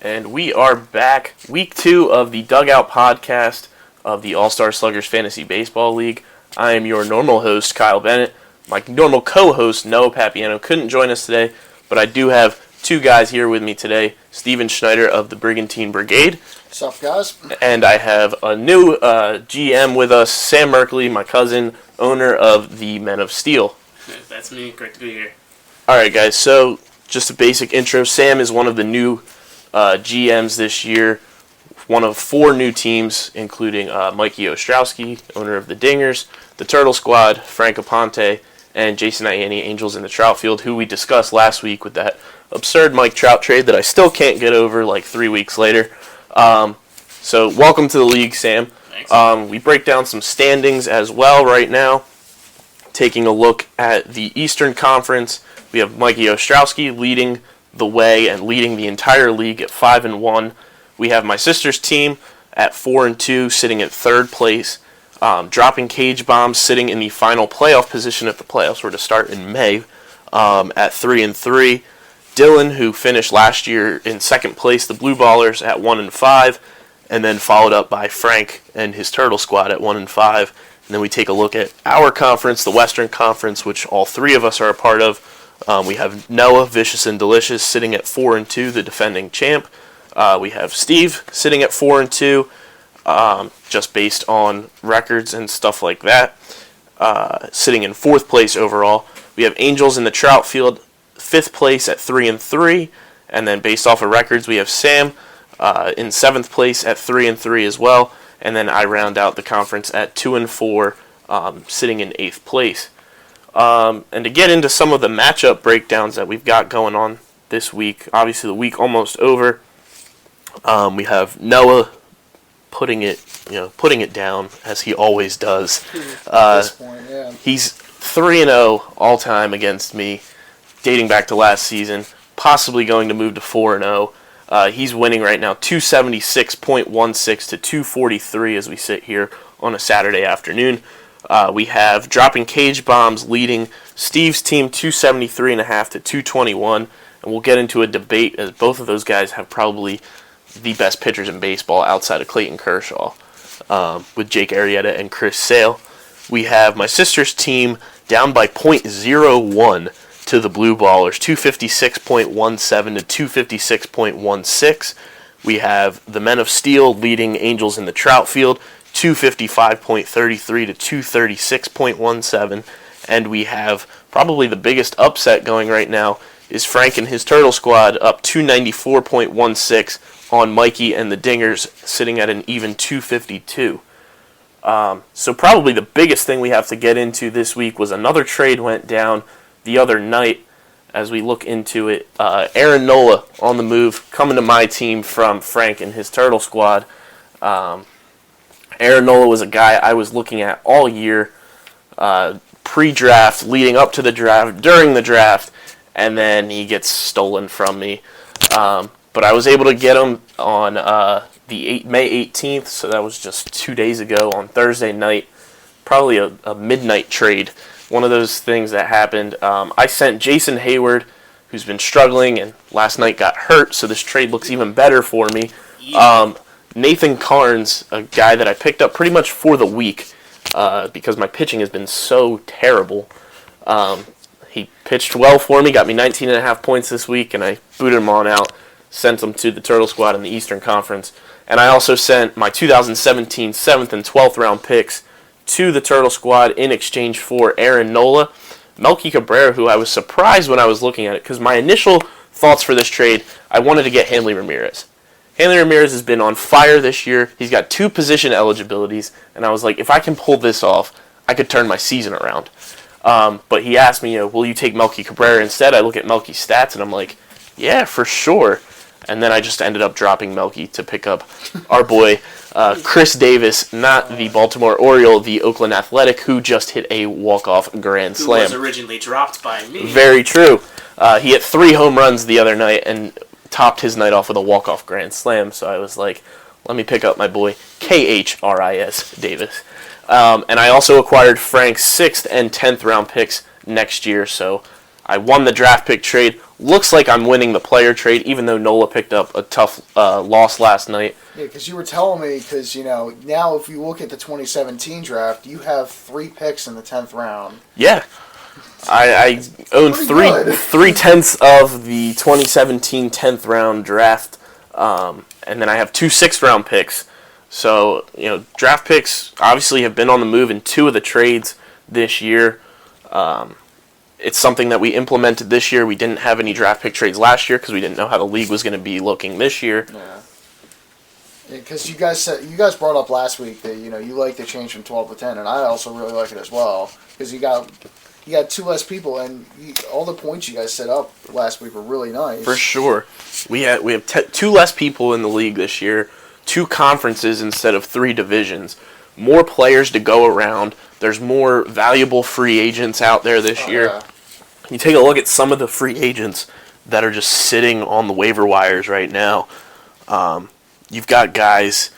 And we are back, week 2 of the Dugout Podcast of the All-Star Sluggers Fantasy Baseball League. I am your normal host, Kyle Bennett. My normal co-host, Noah Papiano, couldn't join us today, but I do have two guys here with me today, Steven Schneider of the Brigantine Brigade. What's up, guys? And I have a new GM with us, Sam Mercoli, my cousin, owner of the Men of Steel. That's me. Great to be here. All right, guys, so just a basic intro. Sam is one of the new GMs this year, one of 4 new teams, including Mikey Ostrowski, owner of the Dingers, the Turtle Squad, Frank Aponte, and Jason Ianni, Angels in the Trout Field, who we discussed last week with that absurd Mike Trout trade that I still can't get over like 3 weeks later. So welcome to the league, Sam. Thanks. We break down some standings as well right now. Taking a look at the Eastern Conference, we have Mikey Ostrowski leading the way and leading the entire league at 5-1. We have my sister's team at 4-2, sitting at 3rd place. Dropping Cage Bombs, sitting in the final playoff position if the playoffs were to start in May, at 3-3. Dylan, who finished last year in 2nd place, the Blue Ballers at 1-5, and then followed up by Frank and his Turtle Squad at 1-5. And then we take a look at our conference, the Western Conference, which all 3 of us are a part of. We have Noah, Vicious and Delicious, sitting at 4-2, the defending champ. We have Steve sitting at 4-2, just based on records and stuff like that, sitting in 4th place overall. We have Angels in the Trout Field, 5th place at 3-3, and then based off of records, we have Sam in 7th place at 3-3 as well, and then I round out the conference at 2-4, sitting in 8th place. And to get into some of the matchup breakdowns that we've got going on this week, obviously the week almost over. We have Noah putting it down as he always does. At this point, yeah. He's 3-0 all time against me, dating back to last season. Possibly going to move to 4-0. He's winning right now, 276.16 to 243 as we sit here on a Saturday afternoon. We have Dropping Cage Bombs leading Steve's team 273.5 to 221, and we'll get into a debate as both of those guys have probably the best pitchers in baseball outside of Clayton Kershaw, with Jake Arrieta and Chris Sale. We have my sister's team down by .01 to the Blue Ballers, 256.17 to 256.16. We have the Men of Steel leading Angels in the Trout Field, 255.33 to 236.17, and we have probably the biggest upset going right now is Frank and his Turtle Squad up 294.16 on Mikey and the Dingers, sitting at an even 252. So probably the biggest thing we have to get into this week was another trade went down the other night. As we look into it, Aaron Nola on the move, coming to my team from Frank and his Turtle Squad. Aaron Nola was a guy I was looking at all year, pre-draft, leading up to the draft, during the draft, and then he gets stolen from me. But I was able to get him on May 18th, so that was just 2 days ago on Thursday night. Probably a midnight trade, one of those things that happened. I sent Jason Hayward, who's been struggling, and last night got hurt, so this trade looks even better for me. Nathan Carnes, a guy that I picked up pretty much for the week because my pitching has been so terrible. He pitched well for me, got me 19.5 points this week, and I booted him on out, sent him to the Turtle Squad in the Eastern Conference. And I also sent my 2017 7th and 12th round picks to the Turtle Squad in exchange for Aaron Nola, Melky Cabrera, who I was surprised when I was looking at it, because my initial thoughts for this trade, I wanted to get Hanley Ramirez. Hanley Ramirez has been on fire this year. He's got 2 position eligibilities, and I was like, if I can pull this off, I could turn my season around. But he asked me, will you take Melky Cabrera instead? I look at Melky's stats, and I'm like, yeah, for sure. And then I just ended up dropping Melky to pick up our boy Chris Davis, not the Baltimore Oriole, the Oakland Athletic, who just hit a walk-off grand slam. Who was originally dropped by me. Very true. He hit 3 home runs the other night and topped his night off with a walk-off grand slam. So I was like, let me pick up my boy KHRIS Davis. And I also acquired Frank's 6th and 10th round picks next year. So I won the draft pick trade. Looks like I'm winning the player trade, even though Nola picked up a tough loss last night. Yeah, because you were telling me, because, now if you look at the 2017 draft, you have 3 picks in the 10th round. Yeah. I own three-tenths of the 2017 10th round draft, and then I have 2 6th-round picks. So, draft picks obviously have been on the move in 2 of the trades this year. It's something that we implemented this year. We didn't have any draft pick trades last year because we didn't know how the league was going to be looking this year. Yeah. Because you guys brought up last week that you like the change from 12 to 10, and I also really like it as well because you got 2 less people, and all the points you guys set up last week were really nice. For sure, we have 2 less people in the league this year, 2 conferences instead of 3 divisions, more players to go around. There's more valuable free agents out there this year. Yeah. You take a look at some of the free agents that are just sitting on the waiver wires right now. You've got guys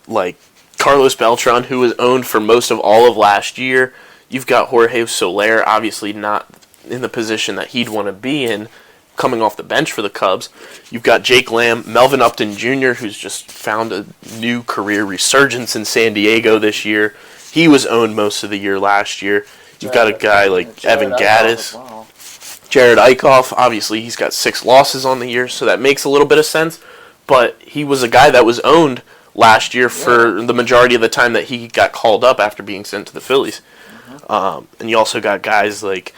like Carlos Beltran, who was owned for most of all of last year. You've got Jorge Soler, obviously not in the position that he'd want to be in, coming off the bench for the Cubs. You've got Jake Lamb, Melvin Upton Jr., who's just found a new career resurgence in San Diego this year. He was owned most of the year last year. You've got a guy like Evan Gattis. Wow. Jared Eichhoff, obviously he's got 6 losses on the year, so that makes a little bit of sense. But he was a guy that was owned last year for the majority of the time that he got called up after being sent to the Phillies. And you also got guys like,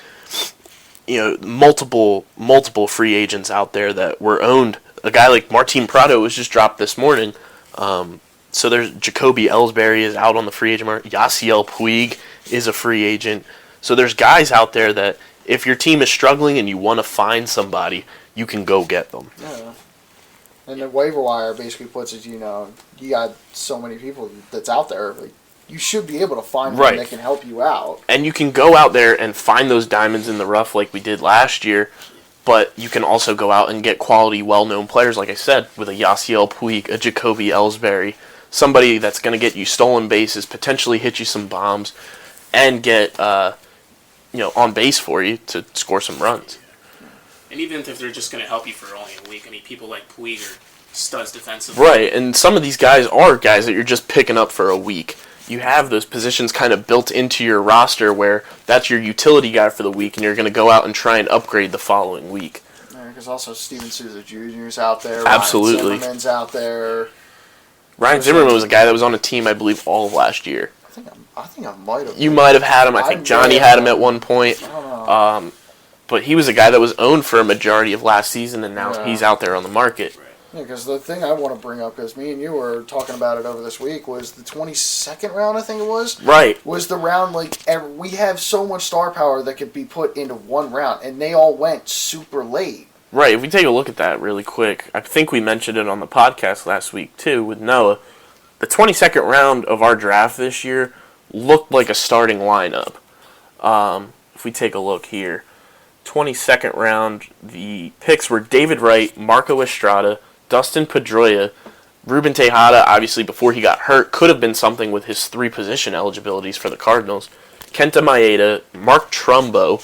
multiple free agents out there that were owned. A guy like Martin Prado was just dropped this morning. So there's Jacoby Ellsbury is out on the free agent market. Yasiel Puig is a free agent. So there's guys out there that if your team is struggling and you want to find somebody, you can go get them. Yeah. And the waiver wire basically puts it, you got so many people that's out there. Like, you should be able to find one that can help you out. And you can go out there and find those diamonds in the rough like we did last year, but you can also go out and get quality, well-known players, like I said, with a Yasiel Puig, a Jacoby Ellsbury, somebody that's going to get you stolen bases, potentially hit you some bombs, and get on base for you to score some runs. And even if they're just going to help you for only a week, people like Puig are studs defensively. Right, and some of these guys are guys that you're just picking up for a week. You have those positions kind of built into your roster where that's your utility guy for the week, and you're going to go out and try and upgrade the following week. Because also Steven Souza Jr. is out there. Absolutely. Ryan Zimmerman's out there. Ryan Zimmerman was a guy that was on a team, I believe, all of last year. I think I might have. You might have had him. I think Johnny had him at one point. I don't know. But he was a guy that was owned for a majority of last season, and now he's out there on the market. Yeah, because the thing I want to bring up, because me and you were talking about it over this week, was the 22nd round, I think it was. Right. Was the round, we have so much star power that could be put into one round, and they all went super late. Right, if we take a look at that really quick, I think we mentioned it on the podcast last week, too, with Noah. The 22nd round of our draft this year looked like a starting lineup. If we take a look here, 22nd round, the picks were David Wright, Marco Estrada, Dustin Pedroia, Ruben Tejada, obviously before he got hurt, could have been something with his 3 position eligibilities for the Cardinals, Kenta Maeda, Mark Trumbo,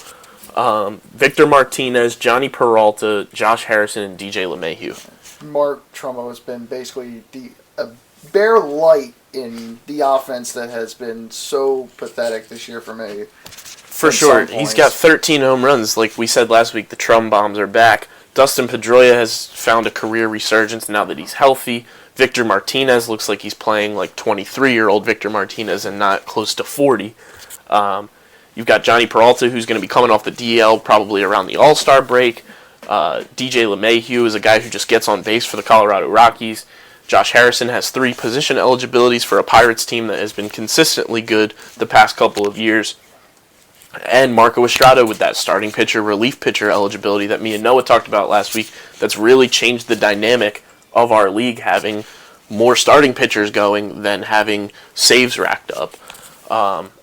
Victor Martinez, Johnny Peralta, Josh Harrison, and DJ LeMahieu. Mark Trumbo has been basically a bare light in the offense that has been so pathetic this year for me. For sure. He's got 13 home runs. Like we said last week, the Trum Bombs are back. Dustin Pedroia has found a career resurgence now that he's healthy. Victor Martinez looks like he's playing like 23-year-old Victor Martinez and not close to 40. You've got Johnny Peralta, who's going to be coming off the DL probably around the All-Star break. DJ LeMahieu is a guy who just gets on base for the Colorado Rockies. Josh Harrison has 3 position eligibilities for a Pirates team that has been consistently good the past couple of years. And Marco Estrada with that starting pitcher, relief pitcher eligibility that me and Noah talked about last week. That's really changed the dynamic of our league, having more starting pitchers going than having saves racked up.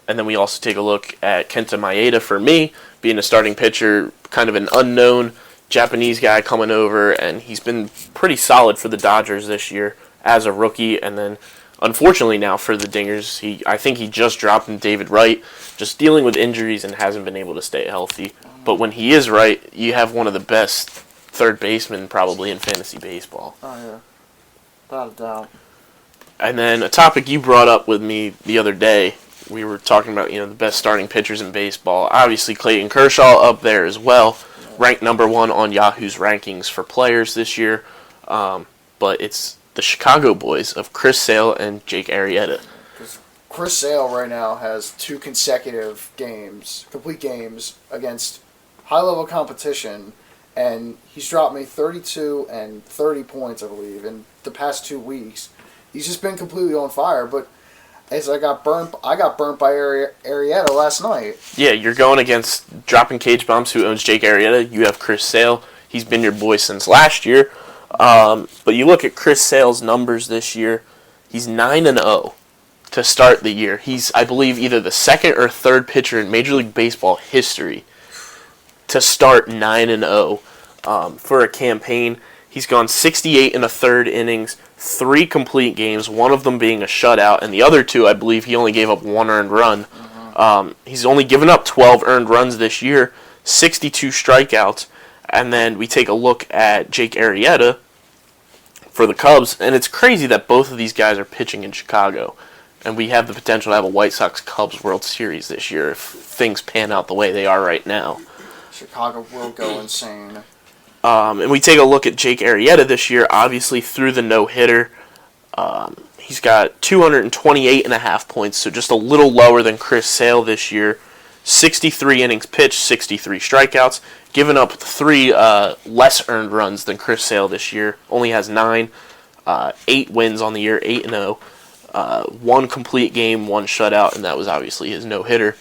And then we also take a look at Kenta Maeda for me, being a starting pitcher, kind of an unknown Japanese guy coming over, and he's been pretty solid for the Dodgers this year as a rookie. And then, unfortunately now for the Dingers, I think he just dropped in David Wright, just dealing with injuries and hasn't been able to stay healthy. But when he is right, you have one of the best third basemen probably in fantasy baseball. Oh, yeah. Without a doubt. And then a topic you brought up with me the other day, we were talking about, the best starting pitchers in baseball. Obviously, Clayton Kershaw up there as well, ranked number 1 on Yahoo's rankings for players this year. But it's the Chicago boys of Chris Sale and Jake Arrieta. Chris Sale right now has 2 consecutive complete games against high-level competition, and he's dropped me 32 and 30 points, I believe, in the past 2 weeks. He's just been completely on fire, but as I got burnt by Arrieta last night. Yeah, you're going against Dropping Cage Bombs, who owns Jake Arrieta. You have Chris Sale. He's been your boy since last year. But you look at Chris Sale's numbers this year, he's 9-0 to start the year. He's, I believe, either the second or third pitcher in Major League Baseball history to start 9-0 for a campaign. He's gone 68 1/3 innings, 3 complete games, one of them being a shutout, and the other 2, I believe, he only gave up 1 earned run. He's only given up 12 earned runs this year, 62 strikeouts, and then we take a look at Jake Arrieta for the Cubs, and it's crazy that both of these guys are pitching in Chicago, and we have the potential to have a White Sox-Cubs World Series this year if things pan out the way they are right now. Chicago will go insane. And we take a look at Jake Arrieta this year, obviously through the no-hitter. He's got 228.5 points, so just a little lower than Chris Sale this year. 63 innings pitched, 63 strikeouts, given up 3 less earned runs than Chris Sale this year. Only has 9, 8 wins on the year, 8-0. 1 complete game, 1 shutout, and that was obviously his no-hitter.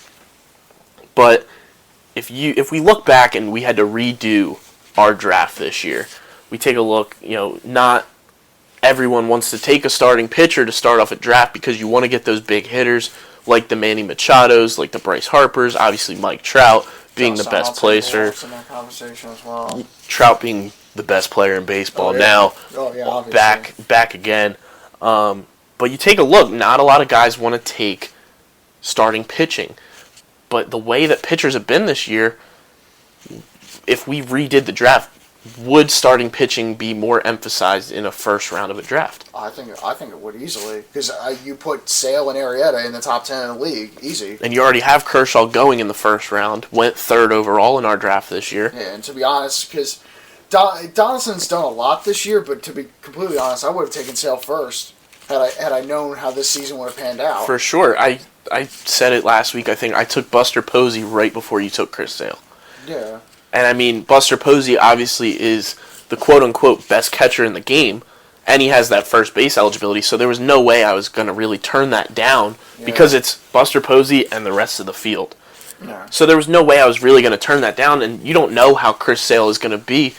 But if we look back and we had to redo our draft this year, we take a look, not everyone wants to take a starting pitcher to start off a draft because you want to get those big hitters like the Manny Machados, like the Bryce Harpers, obviously Mike Trout being the best placer. In that conversation as well. Trout being the best player in baseball now. Oh, yeah, obviously. Back again. But you take a look, not a lot of guys want to take starting pitching. But the way that pitchers have been this year, if we redid the draft, would starting pitching be more emphasized in a first round of a draft? I think it would easily, because you put Sale and Arrieta in the top 10 in the league, easy. And you already have Kershaw going in the first round, went 3rd overall in our draft this year. Yeah, and to be honest, because Donaldson's done a lot this year, but to be completely honest, I would have taken Sale first had I known how this season would have panned out. For sure. I said it last week, I think. I took Buster Posey right before you took Chris Sale. Yeah. And I mean, Buster Posey obviously is the quote-unquote best catcher in the game, and he has that first base eligibility, so there was no way I was going to really turn that down because it's Buster Posey and the rest of the field. Yeah. So there was no way I was really going to turn that down, and you don't know how Chris Sale is going to be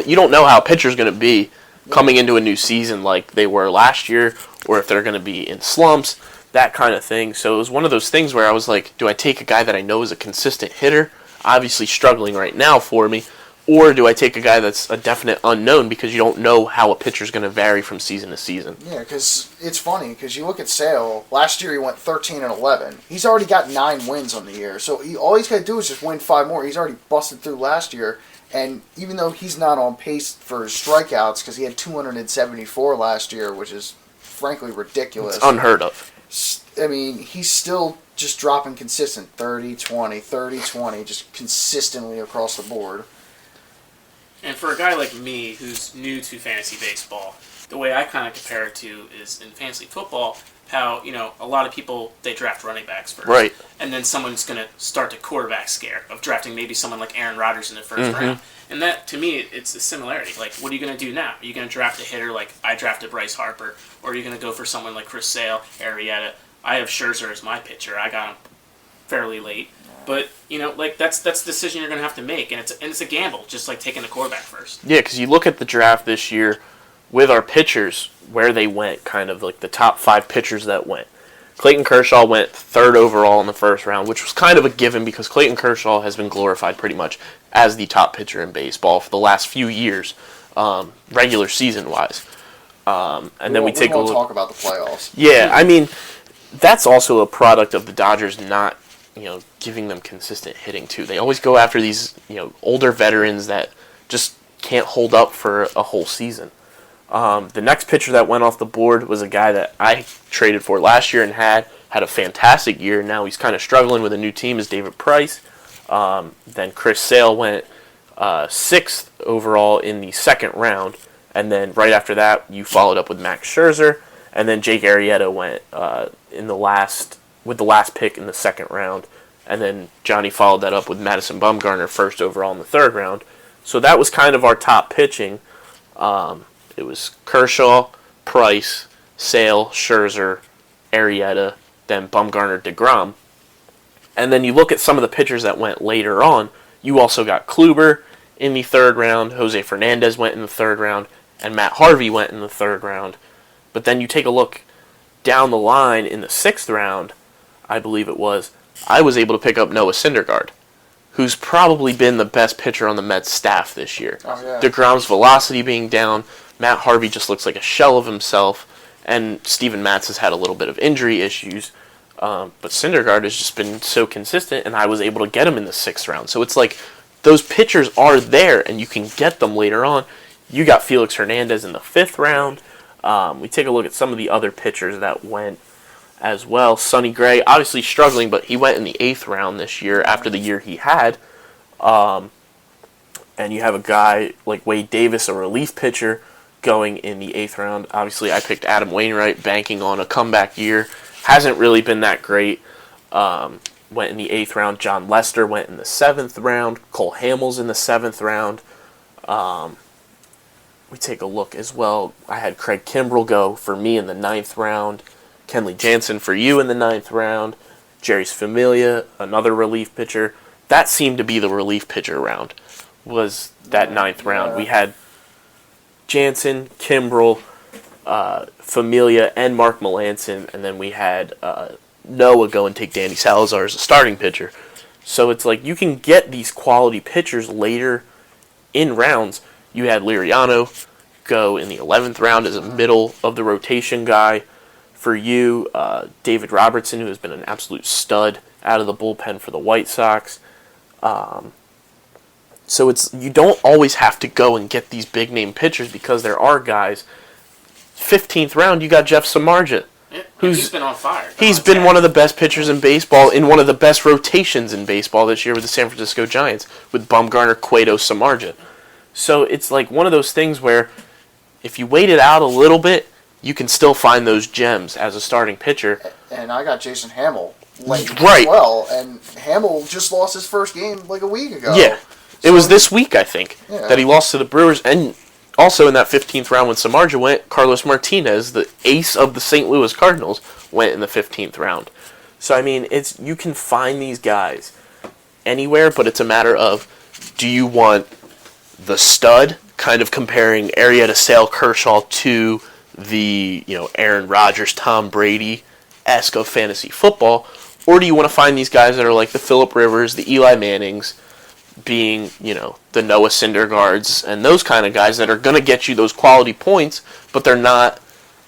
you don't know how a pitcher's going to be coming into a new season like they were last year, or if they're going to be in slumps, that kind of thing. So it was one of those things where I was like, do I take a guy that I know is a consistent hitter, obviously struggling right now for me, or do I take a guy that's a definite unknown because you don't know how a pitcher's going to vary from season to season? Yeah, because it's funny, because you look at Sale, last year he went 13-11. He's already got 9 wins on the year, so all he's got to do is just win 5 more. He's already busted through last year, and even though he's not on pace for his strikeouts, because he had 274 last year, which is frankly ridiculous. It's unheard of. I mean, he's still just dropping consistent 30-20, 30-20, just consistently across the board. And for a guy like me who's new to fantasy baseball, the way I kind of compare it to is in fantasy football, how, a lot of people, they draft running backs first. Right. And then someone's going to start the quarterback scare of drafting maybe someone like Aaron Rodgers in the first round. And that, to me, it's a similarity. Like, what are you going to do now? Are you going to draft a hitter like I drafted Bryce Harper? Or are you going to go for someone like Chris Sale, Arrieta? I have Scherzer as my pitcher. I got him fairly late. But, that's the decision you're going to have to make. And it's a gamble, just like taking the quarterback first. Yeah, because you look at the draft this year with our pitchers, where they went, kind of like the top 5 pitchers that went. Clayton Kershaw went 3rd overall in the first round, which was kind of a given because Clayton Kershaw has been glorified pretty much as the top pitcher in baseball for the last few years, regular season-wise. And then we take a look. Talk about the playoffs. Yeah, I mean, that's also a product of the Dodgers not giving them consistent hitting too. They always go after these, older veterans that just can't hold up for a whole season. The next pitcher that went off the board was a guy that I traded for last year and had a fantastic year. Now he's kind of struggling with a new team, is David Price. Then Chris Sale went 6th overall in the second round. And then right after that, you followed up with Max Scherzer. And then Jake Arrieta went with the last pick in the second round. And then Johnny followed that up with Madison Bumgarner 1st overall in the third round. So that was kind of our top pitching. It was Kershaw, Price, Sale, Scherzer, Arrieta, then Bumgarner, DeGrom. And then you look at some of the pitchers that went later on. You also got Kluber in the third round, Jose Fernandez went in the third round, and Matt Harvey went in the third round. But then you take a look down the line in the 6th round, I believe it was, I was able to pick up Noah Syndergaard, who's probably been the best pitcher on the Mets staff this year. Oh, yeah. DeGrom's velocity being down, Matt Harvey just looks like a shell of himself, and Steven Matz has had a little bit of injury issues. But Syndergaard has just been so consistent, and I was able to get him in the 6th round. So it's like those pitchers are there, and you can get them later on. You got Felix Hernandez in the 5th round. We take a look at some of the other pitchers that went as well. Sonny Gray, obviously struggling, but he went in the 8th round this year after the year he had. And you have a guy like Wade Davis, a relief pitcher, going in the 8th round. Obviously, I picked Adam Wainwright, banking on a comeback year. Hasn't really been that great. Went in the 8th round. John Lester went in the 7th round. Cole Hamels in the 7th round. We take a look as well. I had Craig Kimbrell go for me in the 9th round. Kenley Jansen for you in the 9th round. Jerry's Familia, another relief pitcher. That seemed to be the relief pitcher round, was that 9th round. We had Jansen, Kimbrell, Familia, and Mark Melancon, and then we had Noah go and take Danny Salazar as a starting pitcher. So it's like you can get these quality pitchers later in rounds. You had Liriano go in the 11th round as a middle of the rotation guy. For you, David Robertson, who has been an absolute stud out of the bullpen for the White Sox. So you don't always have to go and get these big name pitchers because there are guys. 15th round, you got Jeff Samardzija. Yeah, he's been on fire. He's been one of the best pitchers in baseball, in one of the best rotations in baseball this year with the San Francisco Giants, with Bumgarner, Cueto, Samardzija. So it's like one of those things where if you wait it out a little bit, you can still find those gems as a starting pitcher. And I got Jason Hamill late right. as well, and Hamill just lost his first game like a week ago. Yeah, it was this week, I think, that he lost to the Brewers. And also in that 15th round when Samardzija went, Carlos Martinez, the ace of the St. Louis Cardinals, went in the 15th round. So, I mean, you can find these guys anywhere, but it's a matter of, do you want the stud, kind of comparing Arrieta, Sale, Kershaw to the Aaron Rodgers, Tom Brady-esque of fantasy football, or do you want to find these guys that are like the Phillip Rivers, the Eli Mannings, being the Noah Syndergaards and those kind of guys that are going to get you those quality points, but they're not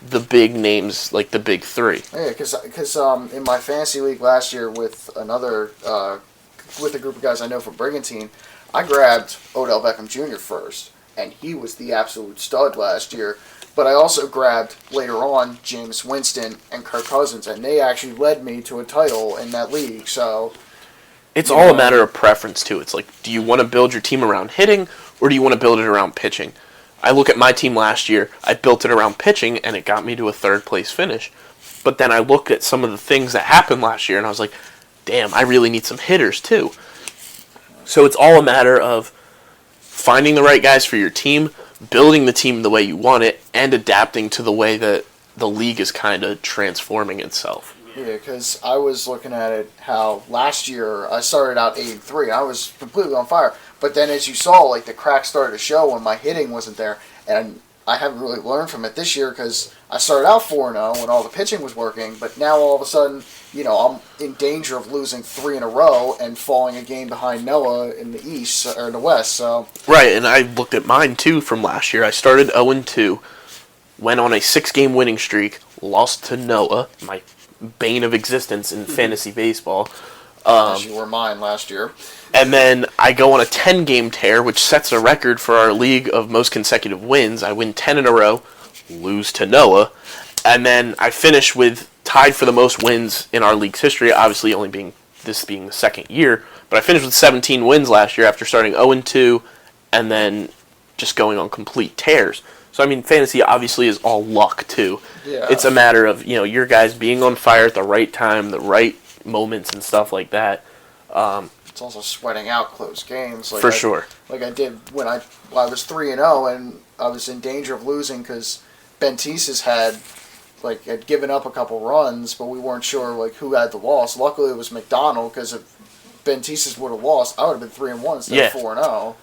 the big names like the big three. Yeah, because in my fantasy league last year with with a group of guys I know from Brigantine, I grabbed Odell Beckham Jr. first, and he was the absolute stud last year. But I also grabbed, later on, Jameis Winston and Kirk Cousins, and they actually led me to a title in that league. So it's all a matter of preference, too. It's like, do you want to build your team around hitting, or do you want to build it around pitching? I look at my team last year, I built it around pitching, and it got me to a third-place finish. But then I looked at some of the things that happened last year, and I was like, damn, I really need some hitters, too. So it's all a matter of finding the right guys for your team, building the team the way you want it, and adapting to the way that the league is kind of transforming itself. Yeah, because I was looking at it how last year I started out 8-3. I was completely on fire. But then as you saw, like the cracks started to show when my hitting wasn't there. And I haven't really learned from it this year because I started out 4-0 when all the pitching was working. But now all of a sudden, I'm in danger of losing 3 in a row and falling a game behind Noah in the East or in the West. So right, and I looked at mine too from last year. I started 0-2, went on a 6-game winning streak, lost to Noah, my bane of existence in fantasy baseball. As you were mine last year. And then I go on a 10-game tear, which sets a record for our league of most consecutive wins. I win 10 in a row, lose to Noah, and then I finish with tied for the most wins in our league's history, obviously only being the second year, but I finished with 17 wins last year after starting 0-2 and then just going on complete tears. So, I mean, fantasy obviously is all luck, too. Yeah. It's a matter of, your guys being on fire at the right time, the right moments and stuff like that. It's also sweating out close games. For sure. Like I did when I was 3-0 and I was in danger of losing because Bentices had given up a couple runs, but we weren't sure who had the loss. Luckily, it was McDonald because if Bentices would have lost, I would have been 3-1 instead of 4-0.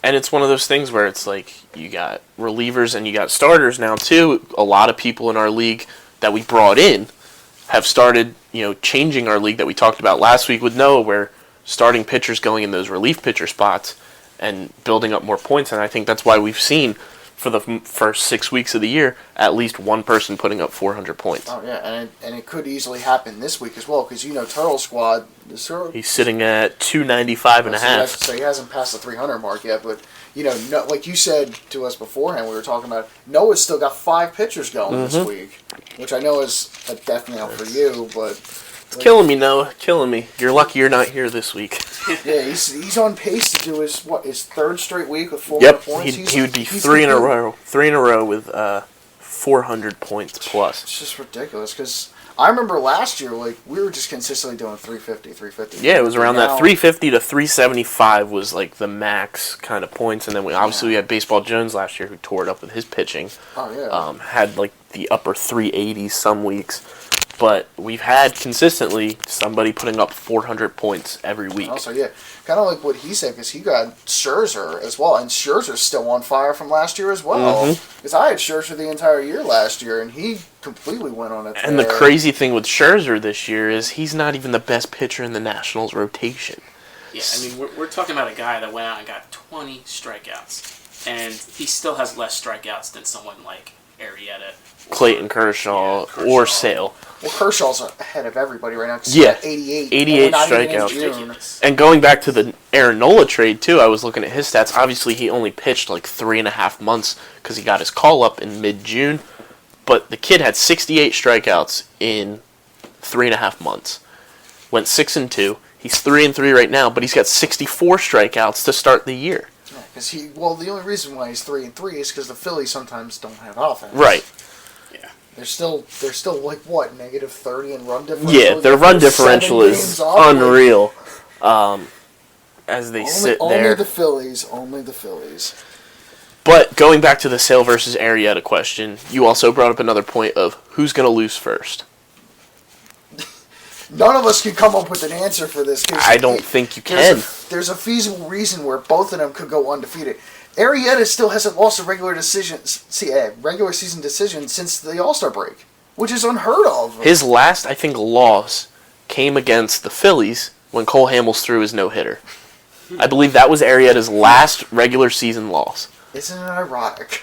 And it's one of those things where it's you got relievers and you got starters now too. A lot of people in our league that we brought in have started, changing our league that we talked about last week with Noah, where starting pitchers going in those relief pitcher spots and building up more points. And I think that's why we've seen for the first 6 weeks of the year at least one person putting up 400 points. Oh yeah, and it could easily happen this week as well because Turtle Squad. He's sitting at 295 and a half. So he hasn't passed the 300 mark yet, but like you said to us beforehand, we were talking about Noah's still got 5 pitchers going this week, which I know is a death knell for you, but. It's killing me, Noah. Killing me. You're lucky you're not here this week. Yeah, he's on pace to do his third straight week with 400 points. He would be 3 in a row. 3 in a row with 400 points plus. It's just ridiculous because I remember last year we were just consistently doing 350. Yeah, it was around that 350 to 375 was the max kind of points, and then we had Baseball Jones last year who tore it up with his pitching. Oh yeah. Had the upper 380s some weeks. But we've had consistently somebody putting up 400 points every week. Also, yeah, kind of like what he said, because he got Scherzer as well, and Scherzer's still on fire from last year as well. Because I had Scherzer the entire year last year, and he completely went on it. And the crazy thing with Scherzer this year is he's not even the best pitcher in the Nationals rotation. Yeah, I mean, we're talking about a guy that went out and got 20 strikeouts, and he still has less strikeouts than someone like Arrieta, Clayton Kershaw, or Sale. Well, Kershaw's ahead of everybody right now. Yeah, 88. 88 strikeouts. And going back to the Aaron Nola trade, too, I was looking at his stats. Obviously, he only pitched 3.5 months because he got his call-up in mid-June. But the kid had 68 strikeouts in 3.5 months. Went 6-2. He's 3-3 right now, but he's got 64 strikeouts to start the year. Yeah, because the only reason why he's 3-3 is because the Phillies sometimes don't have offense. Right. They're still negative 30 in run differential. Yeah, their run differential is unreal. As they sit there. Only the Phillies. But going back to the Sale versus Arrieta question, you also brought up another point of who's going to lose first. None of us can come up with an answer for this. I don't think you can. There's a feasible reason where both of them could go undefeated. Arrieta still hasn't lost a regular season decision since the All-Star break, which is unheard of. His last, I think, loss came against the Phillies when Cole Hamels threw his no-hitter. I believe that was Arrieta's last regular season loss. Isn't it ironic?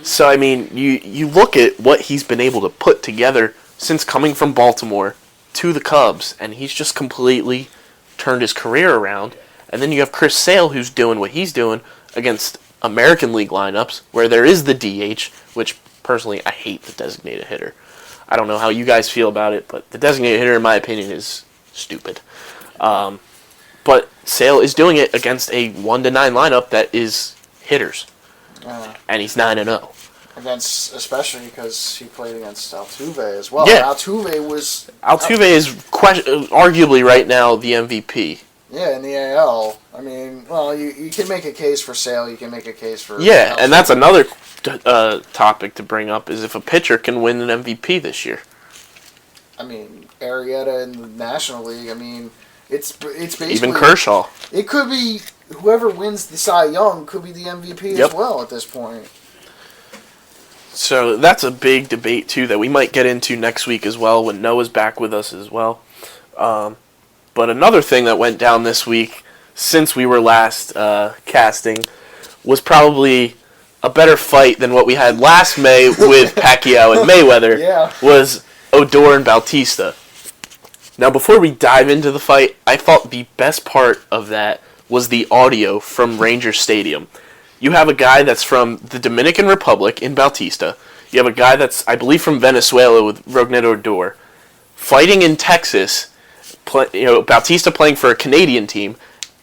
So, I mean, you look at what he's been able to put together since coming from Baltimore to the Cubs, and he's just completely turned his career around. And then you have Chris Sale, who's doing what he's doing against American League lineups, where there is the DH, which, personally, I hate the designated hitter. I don't know how you guys feel about it, but the designated hitter, in my opinion, is stupid. But Sale is doing it against a 1-9 lineup that is hitters. And he's 9-0. Especially because he played against Altuve as well. Yeah. Altuve is arguably right now the MVP. Yeah, in the AL. I mean, well, you can make a case for Sale. You can make a case for... Yeah, and that's another topic to bring up, is if a pitcher can win an MVP this year. I mean, Arrieta in the National League, I mean, it's basically... Even Kershaw. It could be... Whoever wins the Cy Young could be the MVP as well at this point. So that's a big debate, too, that we might get into next week as well, when Noah's back with us as well. But another thing that went down this week, since we were last casting, was probably a better fight than what we had last May with Pacquiao and Mayweather, was Odor and Bautista. Now, before we dive into the fight, I thought the best part of that was the audio from Ranger Stadium. You have a guy that's from the Dominican Republic in Bautista. You have a guy that's, I believe, from Venezuela with Rognet Odor, fighting in Texas, Bautista playing for a Canadian team,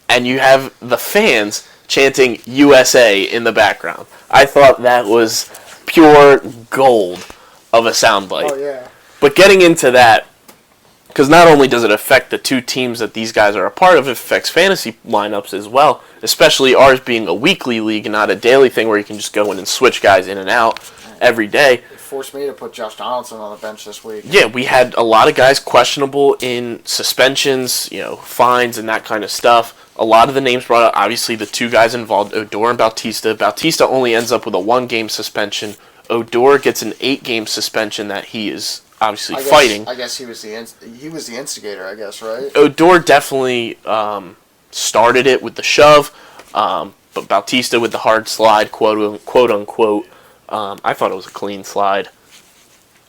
and you have the fans chanting USA in the background. I thought that was pure gold of a soundbite. Oh, yeah. But getting into that, because not only does it affect the two teams that these guys are a part of, it affects fantasy lineups as well, especially ours being a weekly league and not a daily thing where you can just go in and switch guys in and out every day. It forced me to put Josh Donaldson on the bench this week. Yeah, we had a lot of guys questionable in suspensions, fines and that kind of stuff. A lot of the names brought up, obviously the two guys involved, Odor and Bautista. Bautista only ends up with a 1-game suspension. Odor gets an 8-game suspension that he is obviously fighting. I guess he was the instigator, I guess, right? Odor definitely started it with the shove, but Bautista with the hard slide, quote unquote. I thought it was a clean slide.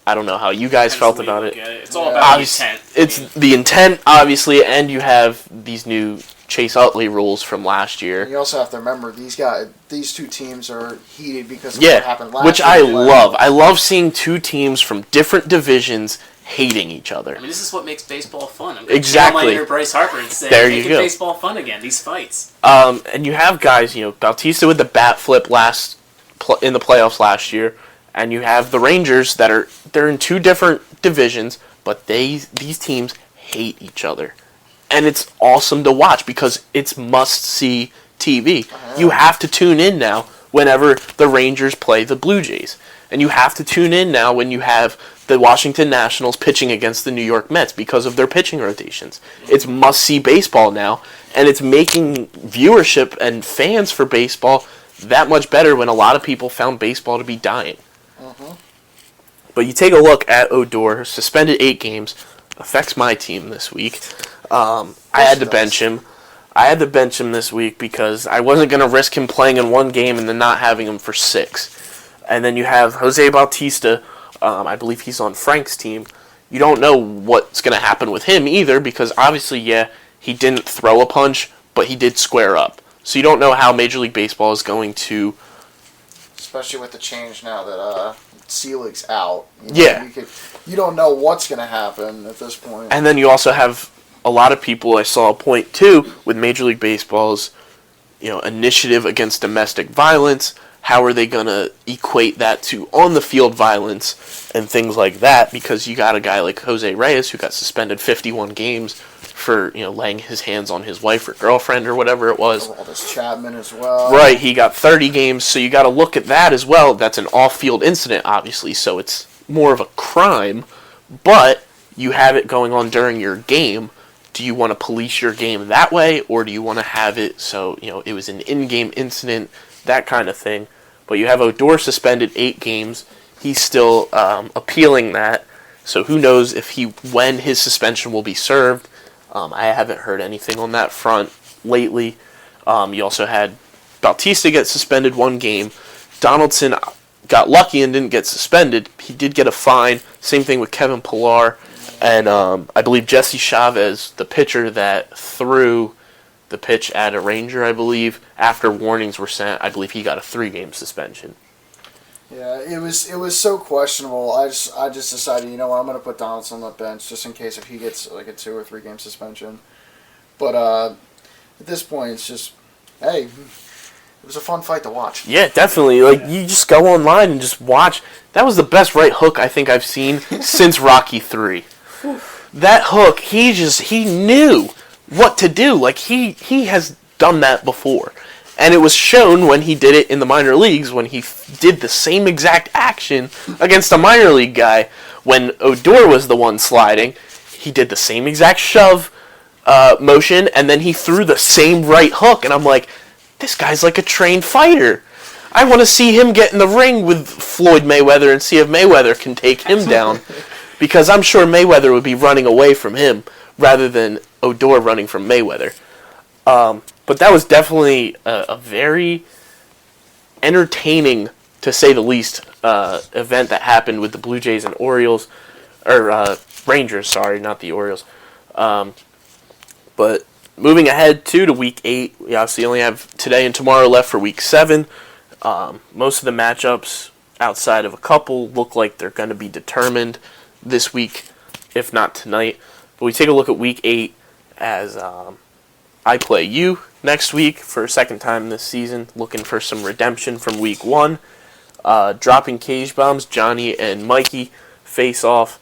I don't know how you guys felt about it. It's all about the intent. It's the intent, obviously, and you have these new Chase Utley rules from last year. And you also have to remember these two teams are heated because of what happened last year. Which I love. I love seeing two teams from different divisions hating each other. I mean, this is what makes baseball fun. I'm exactly. My inner Bryce Harper and say, making baseball fun again. These fights. And you have guys, Bautista with the bat flip in the playoffs last year, and you have the Rangers they're in two different divisions, but these teams hate each other. And it's awesome to watch because it's must-see TV. You have to tune in now whenever the Rangers play the Blue Jays. And you have to tune in now when you have the Washington Nationals pitching against the New York Mets because of their pitching rotations. It's must-see baseball now, and it's making viewership and fans for baseball that much better when a lot of people found baseball to be dying. But you take a look at Odor, suspended 8 games, affects my team this week. I had to bench him. I had to bench him this week because I wasn't going to risk him playing in 1 game and then not having him for 6. And then you have Jose Bautista. I believe he's on Frank's team. You don't know what's going to happen with him either because obviously, he didn't throw a punch, but he did square up. So you don't know how Major League Baseball is going to... Especially with the change now that Selig's out. You don't know what's going to happen at this point. And then you also have a lot of people, I saw a point too, with Major League Baseball's initiative against domestic violence. How are they going to equate that to on-the-field violence and things like that? Because you got a guy like Jose Reyes who got suspended 51 games for laying his hands on his wife or girlfriend or whatever it was. Aldis Chapman as well. Right, he got 30 games, so you got to look at that as well. That's an off-field incident, obviously, so it's more of a crime, but you have it going on during your game. Do you want to police your game that way, or do you want to have it so it was an in-game incident, that kind of thing? But you have Odor suspended 8 games. He's still appealing that, so who knows when his suspension will be served. I haven't heard anything on that front lately. You also had Bautista get suspended 1 game. Donaldson got lucky and didn't get suspended. He did get a fine. Same thing with Kevin Pillar. And I believe Jesse Chavez, the pitcher that threw the pitch at a Ranger, I believe, after warnings were sent, I believe he got a 3-game suspension. Yeah, it was so questionable. I just decided, I'm going to put Donaldson on the bench just in case if he gets like a 2 or 3 game suspension. But at this point, it's just, hey, it was a fun fight to watch. Yeah, definitely. You just go online and just watch. That was the best right hook I think I've seen since Rocky 3. That hook, he knew what to do. He has done that before. And it was shown when he did it in the minor leagues, when he did the same exact action against a minor league guy. When Odor was the one sliding, he did the same exact shove motion, and then he threw the same right hook. And I'm like, this guy's like a trained fighter. I want to see him get in the ring with Floyd Mayweather and see if Mayweather can take him down. Because I'm sure Mayweather would be running away from him rather than Odor running from Mayweather. But that was definitely a very entertaining, to say the least, event that happened with the Blue Jays and Orioles, or Rangers, sorry, not the Orioles. But moving ahead to Week 8, we obviously only have today and tomorrow left for Week 7. Most of the matchups outside of a couple look like they're going to be determined this week, if not tonight. But we take a look at Week 8 as I play you next week for a second time this season, looking for some redemption from Week 1. Dropping Cage Bombs, Johnny and Mikey face off.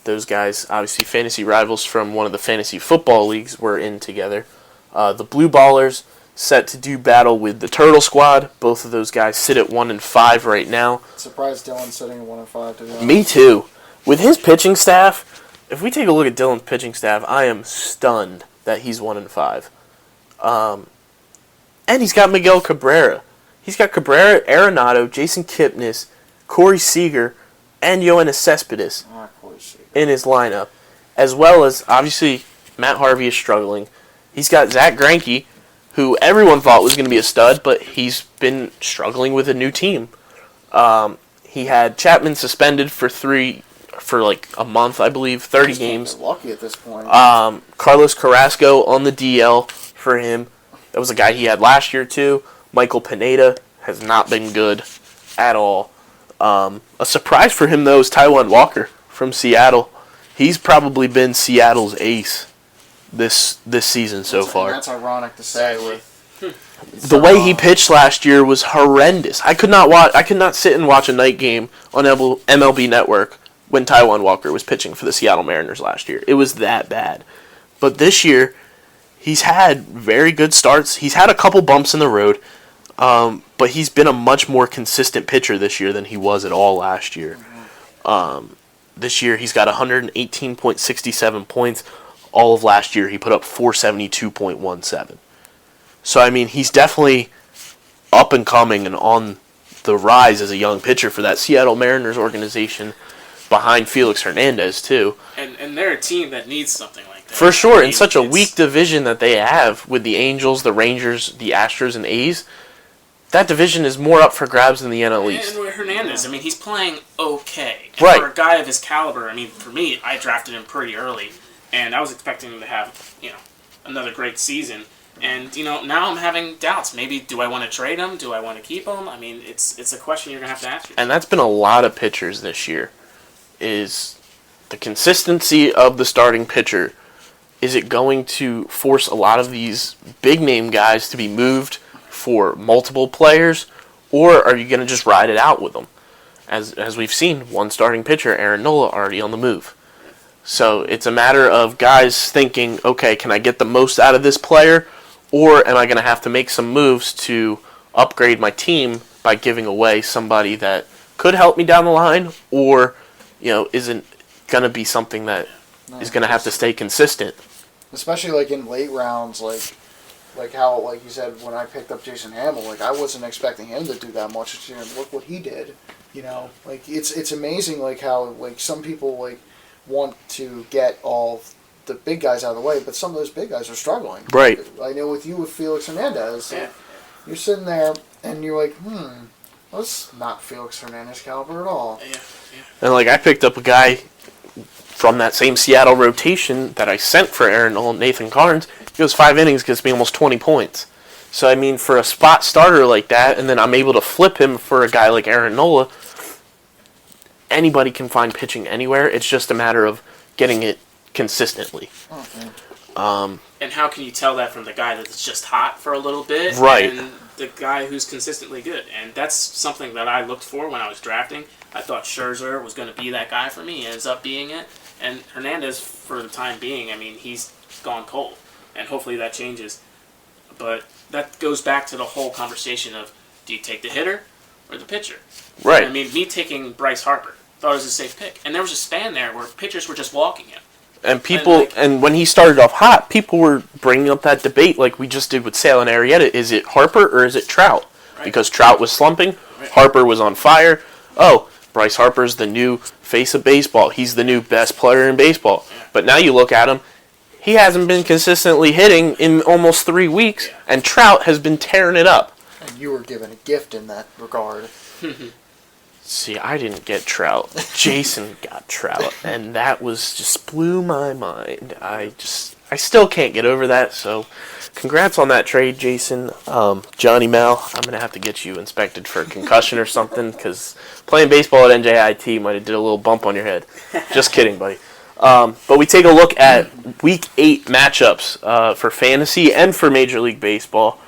Those guys, obviously fantasy rivals from one of the fantasy football leagues, we're in together. The Blue Ballers set to do battle with the Turtle Squad. Both of those guys sit at 1-5 right now. Surprised Dylan's sitting at 1-5 to be honest. Me too. With his pitching staff, if we take a look at Dylan's pitching staff, I am stunned that he's 1-5. And he's got Miguel Cabrera. He's got Cabrera, Arenado, Jason Kipnis, Corey Seager, and Yoenis Cespedes in his lineup. As well as, obviously, Matt Harvey is struggling. He's got Zach Greinke, who everyone thought was going to be a stud, but he's been struggling with a new team. He had Chapman suspended for like a month, I believe, 30 games. Lucky at this point. Carlos Carrasco on the DL for him. That was a guy he had last year too. Michael Pineda has not been good at all. A surprise for him though is Taijuan Walker from Seattle. He's probably been Seattle's ace this season so far. That's ironic to say. The way he pitched last year was horrendous. I could not sit and watch a night game on MLB Network when Taijuan Walker was pitching for the Seattle Mariners last year. It was that bad. But this year, he's had very good starts. He's had a couple bumps in the road, but he's been a much more consistent pitcher this year than he was at all last year. This year, he's got 118.67 points. All of last year, he put up 472.17. So, I mean, he's definitely up and coming and on the rise as a young pitcher for that Seattle Mariners organization behind Felix Hernandez, too. And they're a team that needs something like that. For sure, in such a weak division that they have with the Angels, the Rangers, the Astros, and A's, that division is more up for grabs than the NL East. And with Hernandez, I mean, he's playing okay. And right. For a guy of his caliber, I mean, for me, I drafted him pretty early, and I was expecting him to have, another great season. And, now I'm having doubts. Maybe, do I want to trade him? Do I want to keep him? I mean, it's a question you're going to have to ask yourself. And that's been a lot of pitchers this year, is the consistency of the starting pitcher. Is it going to force a lot of these big-name guys to be moved for multiple players, or are you going to just ride it out with them? As we've seen, one starting pitcher, Aaron Nola, already on the move. So it's a matter of guys thinking, okay, can I get the most out of this player, or am I going to have to make some moves to upgrade my team by giving away somebody that could help me down the line, or isn't going to be something that is going to have to stay consistent. Especially like in late rounds, like how, like you said, when I picked up Jason Hamill, like I wasn't expecting him to do that much. And look what he did. Like it's amazing, like how like some people like want to get all the big guys out of the way, but some of those big guys are struggling. Right. I know with Felix Hernandez, you're sitting there and you're like, that's not Felix Hernandez caliber at all. Yeah. And like I picked up a guy from that same Seattle rotation that I sent for Aaron Nola, Nathan Carnes. He goes 5 innings, gets me almost 20 points. So I mean, for a spot starter like that, and then I'm able to flip him for a guy like Aaron Nola. Anybody can find pitching anywhere. It's just a matter of getting it consistently. And how can you tell that from the guy that's just hot for a little bit, right, and the guy who's consistently good? And that's something that I looked for when I was drafting. I thought Scherzer was going to be that guy for me. He ends up being it. And Hernandez, for the time being, I mean, he's gone cold. And hopefully that changes. But that goes back to the whole conversation of, do you take the hitter or the pitcher? Right. I mean, me taking Bryce Harper, thought it was a safe pick. And there was a span there where pitchers were just walking him. And when he started off hot, people were bringing up that debate like we just did with Sale and Arrieta. Is it Harper or is it Trout? Right. Because Trout was slumping, right. Harper was on fire. Oh, Bryce Harper's the new face of baseball. He's the new best player in baseball. Yeah. But now you look at him, he hasn't been consistently hitting in almost 3 weeks, and Trout has been tearing it up. And you were given a gift in that regard. See, I didn't get Trout. Jason got Trout, and that just blew my mind. I still can't get over that, so congrats on that trade, Jason. Johnny Mal, I'm going to have to get you inspected for a concussion or something, because playing baseball at NJIT might have did a little bump on your head. Just kidding, buddy. But we take a look at Week 8 matchups for fantasy and for Major League Baseball.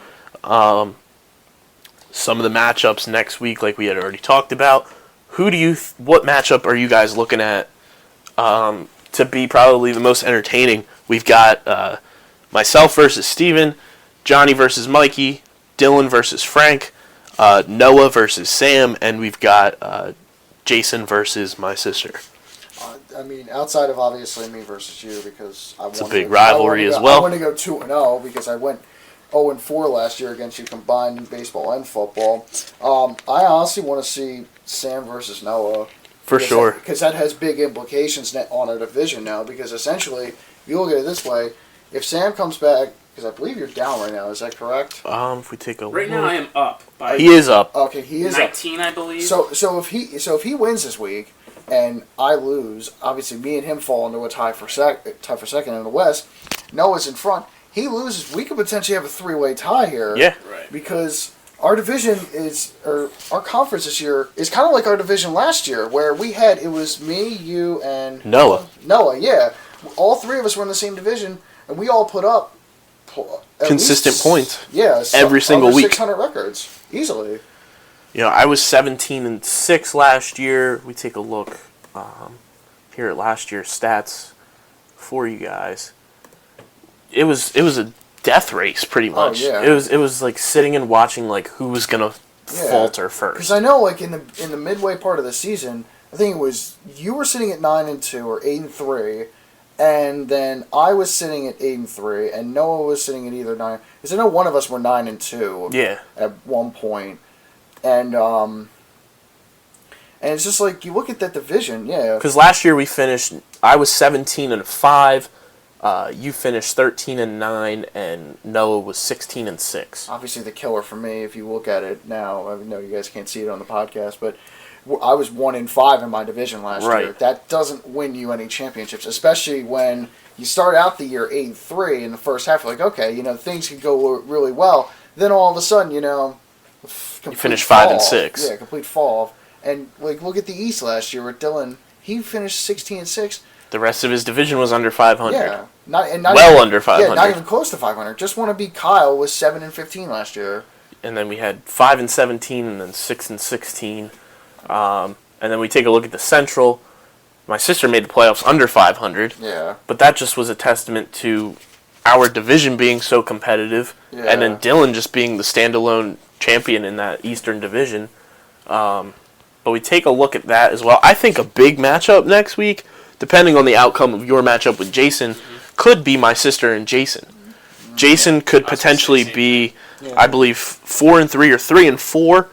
Some of the matchups next week, like we had already talked about. What matchup are you guys looking at to be probably the most entertaining? We've got myself versus Steven, Johnny versus Mikey, Dylan versus Frank, Noah versus Sam, and we've got Jason versus my sister. I mean, outside of obviously me versus you, because It's a big rivalry as well. I want to go 2-0 because I went 0-4 last year against you combined in baseball and football. I honestly want to see Sam versus Noah. For sure. Because that has big implications on our division now. Because essentially, if you look at it this way, if Sam comes back, because I believe you're down right now, is that correct? If we take a Right now, I am up. He is up. Okay, he is 19, up. I believe. So if he wins this week and I lose, obviously me and him fall into a tie for second in the West. Noah's in front. He loses, we could potentially have a 3-way tie here. Yeah. Right. Because our division our conference this year is kind of like our division last year, where it was me, you, and Noah. Noah, yeah. All three of us were in the same division, and we all put up consistent points. Yeah. Every single week. 600 records. Easily. I was 17-6 last year. We take a look here at last year's stats for you guys. It was a death race pretty much. Oh, yeah. It was like sitting and watching like who was gonna falter first. Because I know like in the midway part of the season, I think it was you were sitting at 9-2 or 8-3, and then I was sitting at 8-3, and Noah was sitting at either 9. Because I know one of us were 9-2. Yeah. At one point, and it's just like you look at that division, yeah. Because last year I was 17-5. You finished 13-9, and Noah was 16-6. Obviously, the killer for me, if you look at it now, I know you guys can't see it on the podcast, but I was 1-5 in my division last year. That doesn't win you any championships, especially when you start out the year 8-3 in the first half. Like, okay, things can go really well. Then all of a sudden, you finish 5-6. Yeah, complete fall. And like, look at the East last year with Dylan. He finished 16-6. The rest of his division was under 500. Yeah, under 500. Yeah, not even close to 500. Just want to beat Kyle with 7-15 last year. And then we had 5-17, and then 6-16. And then we take a look at the Central. My sister made the playoffs under 500. Yeah. But that just was a testament to our division being so competitive, and then Dylan just being the standalone champion in that Eastern Division. But we take a look at that as well. I think a big matchup next week, depending on the outcome of your matchup with Jason, could be my sister and Jason. Jason could potentially be, I believe, 4-3 or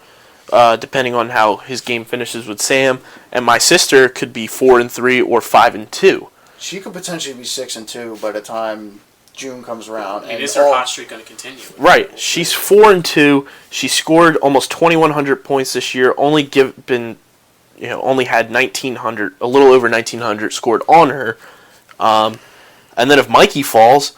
3-4, depending on how his game finishes with Sam. And my sister could be 4-3 or 5-2. She could potentially be 6-2 by the time June comes around. And is her hot streak going to continue? Right. She's 4-2. She scored almost 2,100 points this year. Only had 1,900, a little over 1,900 scored on her. And then if Mikey falls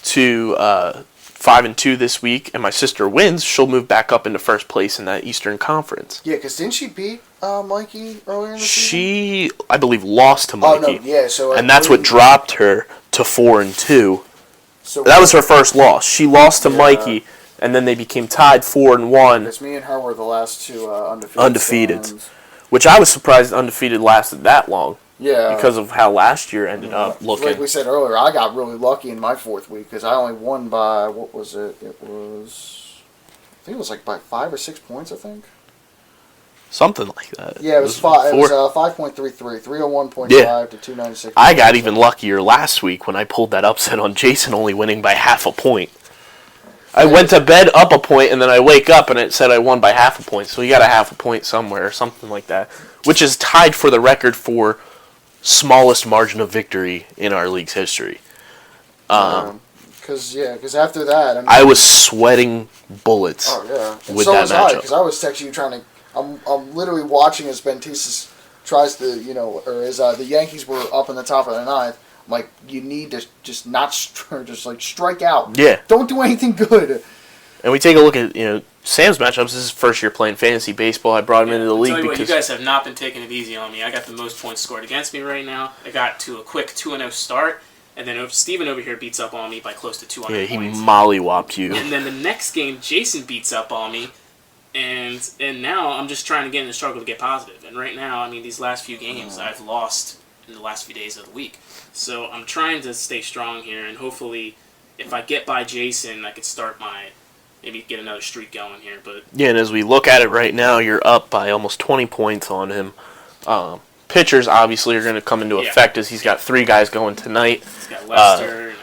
to 5-2 this week, and my sister wins, she'll move back up into first place in that Eastern Conference. Yeah, because didn't she beat Mikey earlier in the season? She, I believe, lost to Mikey. Oh, no, yeah, so and that's what dropped her to 4-2. So that was her first loss. She lost to Mikey, and then they became tied 4-1. Because me and her were the last two undefeated. Which I was surprised undefeated lasted that long. Yeah. Because of how last year ended up looking. Like we said earlier, I got really lucky in my fourth week because I only won by, what was it? I think it was like by 5 or 6 points, I think. Something like that. Yeah, it was 5.33, 301.5 to 296. I got even luckier last week when I pulled that upset on Jason only winning by half a point. I went to bed up a point, and then I wake up, and it said I won by half a point. So you got a half a point somewhere, or something like that, which is tied for the record for smallest margin of victory in our league's history. Because after that, I was sweating bullets. Oh yeah, with that matchup. Because I was texting you I'm literally watching as Bentis tries to, the Yankees were up in the top of the ninth. I'm like, you need to just not just like strike out. Yeah. Don't do anything good. And we take a look at Sam's matchups. This is his first year playing fantasy baseball. I brought him into the league tell you because what, you guys have not been taking it easy on me. I got the most points scored against me right now. I got to a quick 2-0 start, and then Steven over here beats up on me by close to 200 points. he mollywopped you. And then the next game, Jason beats up on me, and now I'm just trying to get in the struggle to get positive. And right now, I mean, these last few games I've lost in the last few days of the week. So I'm trying to stay strong here, and hopefully, if I get by Jason, I could start maybe get another streak going here. But yeah, and as we look at it right now, you're up by almost 20 points on him. Pitchers obviously are going to come into effect as he's got 3 guys going tonight. He's got Lester.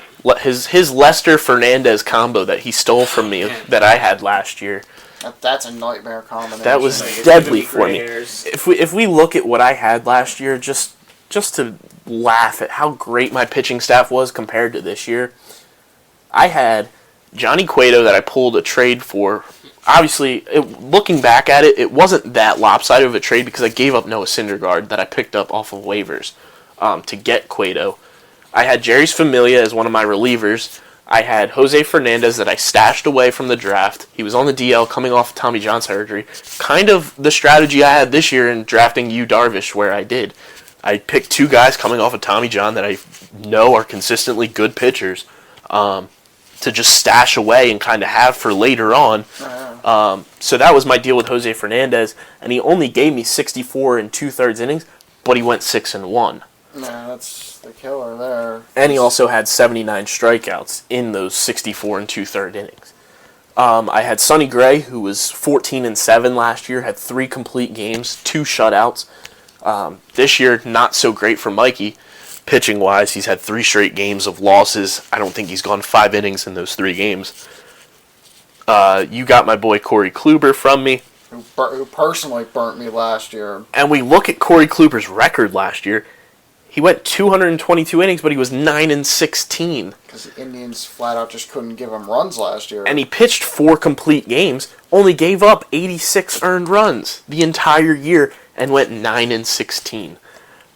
His Lester Fernandez combo that he stole from me that I had last year. That's a nightmare combination. That was deadly for me. If we look at what I had last year, just to laugh at how great my pitching staff was compared to this year, I had Johnny Cueto that I pulled a trade for. Obviously, looking back at it, it wasn't that lopsided of a trade because I gave up Noah Syndergaard that I picked up off of waivers to get Cueto. I had Jerry's Familia as one of my relievers. I had Jose Fernandez that I stashed away from the draft. He was on the DL coming off Tommy John surgery. Kind of the strategy I had this year in drafting Yu Darvish where I did. I picked 2 guys coming off of Tommy John that I know are consistently good pitchers to just stash away and kind of have for later on. So that was my deal with Jose Fernandez, and he only gave me 64 and 2/3 innings, but he went 6-1. Nah, that's the killer there. And he also had 79 strikeouts in those 64 and 2/3 innings. I had Sonny Gray, who was 14-7 last year, had 3 complete games, 2 shutouts. This year, not so great for Mikey. Pitching-wise, he's had 3 straight games of losses. I don't think he's gone 5 innings in those 3 games. You got my boy Corey Kluber from me. Who personally burnt me last year. And we look at Corey Kluber's record last year. He went 222 innings, but he was 9-16. Because the Indians flat out just couldn't give him runs last year. And he pitched 4 complete games, only gave up 86 earned runs the entire year, and went 9-16.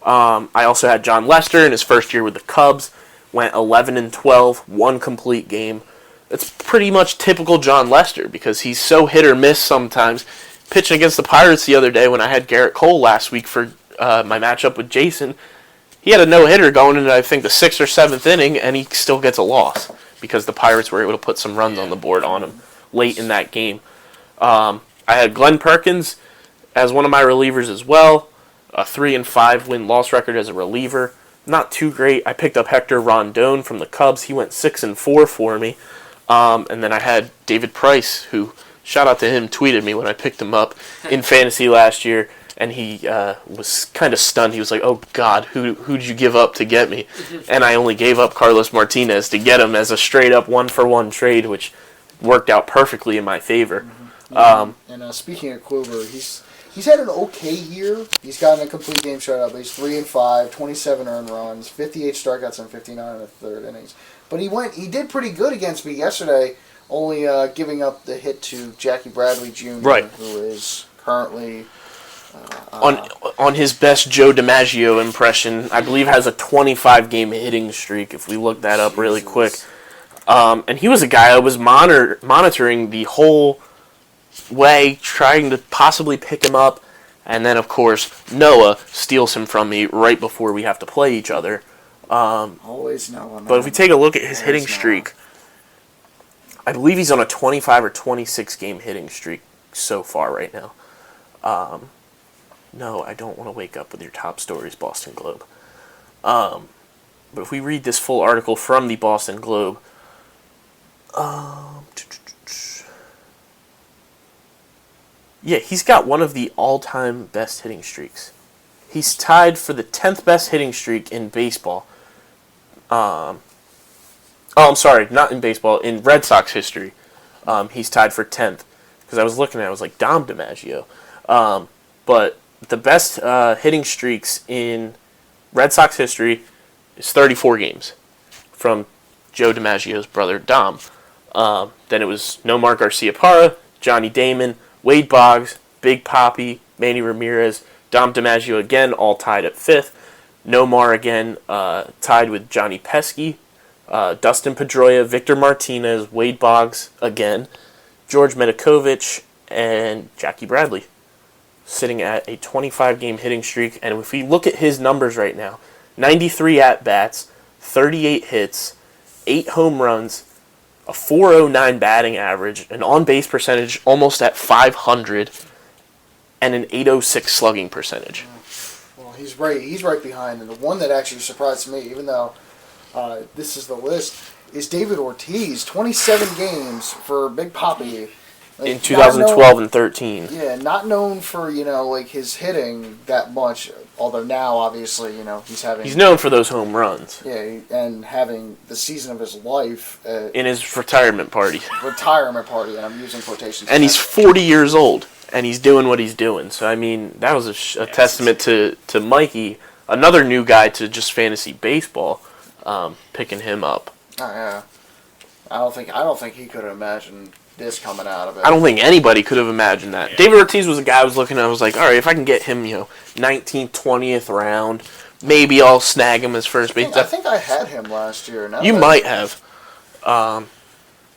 I also had John Lester in his first year with the Cubs, went 11-12, 1 complete game. It's pretty much typical John Lester because he's so hit or miss sometimes. Pitching against the Pirates the other day when I had Garrett Cole last week for my matchup with Jason, he had a no-hitter going into, I think, the 6th or 7th inning, and he still gets a loss because the Pirates were able to put some runs on the board on him late in that game. I had Glenn Perkins as one of my relievers as well. A 3-5 win-loss record as a reliever. Not too great. I picked up Hector Rondon from the Cubs. He went 6-4 for me. And then I had David Price, who, shout out to him, tweeted me when I picked him up in fantasy last year. And he was kind of stunned. He was like, oh, God, who'd you give up to get me? And I only gave up Carlos Martinez to get him as a straight-up one-for-one trade, which worked out perfectly in my favor. And speaking of Kluber, he's had an okay year. He's gotten a complete game shutout, but he's 3-5, 27 earned runs, 58 strikeouts, and 59 in the 3rd innings. But he did pretty good against me yesterday, only giving up the hit to Jackie Bradley Jr., who is currently on his best Joe DiMaggio impression. I believe has a 25-game hitting streak. If we look that up really quick, and he was a guy I was monitoring the whole way, trying to possibly pick him up, and then of course Noah steals him from me right before we have to play each other. Always Noah. But if we take a look at his hitting streak, I believe he's on a 25 or 26 game hitting streak so far right now. No, I don't want to wake up with your top stories, Boston Globe. But if we read this full article from the Boston Globe, yeah, he's got one of the all-time best hitting streaks. He's tied for the 10th best hitting streak in baseball. I'm sorry, not in baseball, in Red Sox history. He's tied for 10th. Because I was looking at it, I was like, Dom DiMaggio. But the best hitting streaks in Red Sox history is 34 games from Joe DiMaggio's brother, Dom. Then it was Nomar Garciaparra, Johnny Damon, Wade Boggs, Big Papi, Manny Ramirez, Dom DiMaggio again, all tied at 5th. Nomar again, tied with Johnny Pesky. Dustin Pedroia, Victor Martinez, Wade Boggs again, George Medikovich, and Jackie Bradley, sitting at a 25-game hitting streak. And if we look at his numbers right now, 93 at-bats, 38 hits, 8 home runs, a .409 batting average, an on-base percentage almost at .500, and an .806 slugging percentage. Well, he's right behind. And the one that actually surprised me, even though this is the list, is David Ortiz. 27 games for Big Papi. Like, in 2012 and 13. Yeah, not known for, his hitting that much. Although now, obviously, he's known for those home runs. Yeah, and having the season of his life. In his retirement party. And I'm using quotations. And he's 40 years old, and he's doing what he's doing. So, I mean, that was a testament to Mikey, another new guy to just fantasy baseball, picking him up. Oh, yeah. I don't think he could have imagined this coming out of it. I don't think anybody could have imagined that. Yeah. David Ortiz was a guy I was looking at. I was like, all right, if I can get him, 19th, 20th round, maybe I'll snag him as first base. I think I had him last year. You might have. But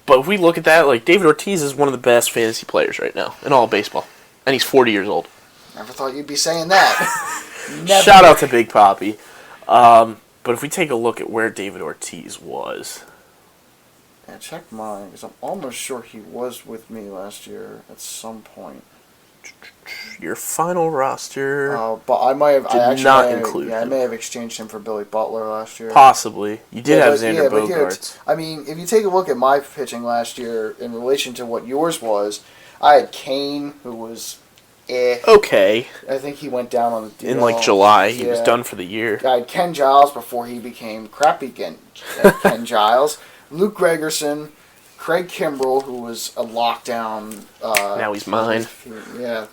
if we look at that, like, David Ortiz is one of the best fantasy players right now in all of baseball. And he's 40 years old. Never thought you'd be saying that. Never. Shout out to Big Papi. But if we take a look at where David Ortiz was... Yeah, check mine, because I'm almost sure he was with me last year at some point. Your final roster... but I might have... include him. I may have exchanged him for Billy Butler last year. Possibly. You did have Xander Bogaerts. I mean, if you take a look at my pitching last year in relation to what yours was, I had Kane, who was... Okay. I think he went down on the deal. In, July. He was done for the year. I had Ken Giles before he became crappy Ken Giles. Luke Gregerson, Craig Kimbrell, who was a lockdown. Now he's mine. Yeah,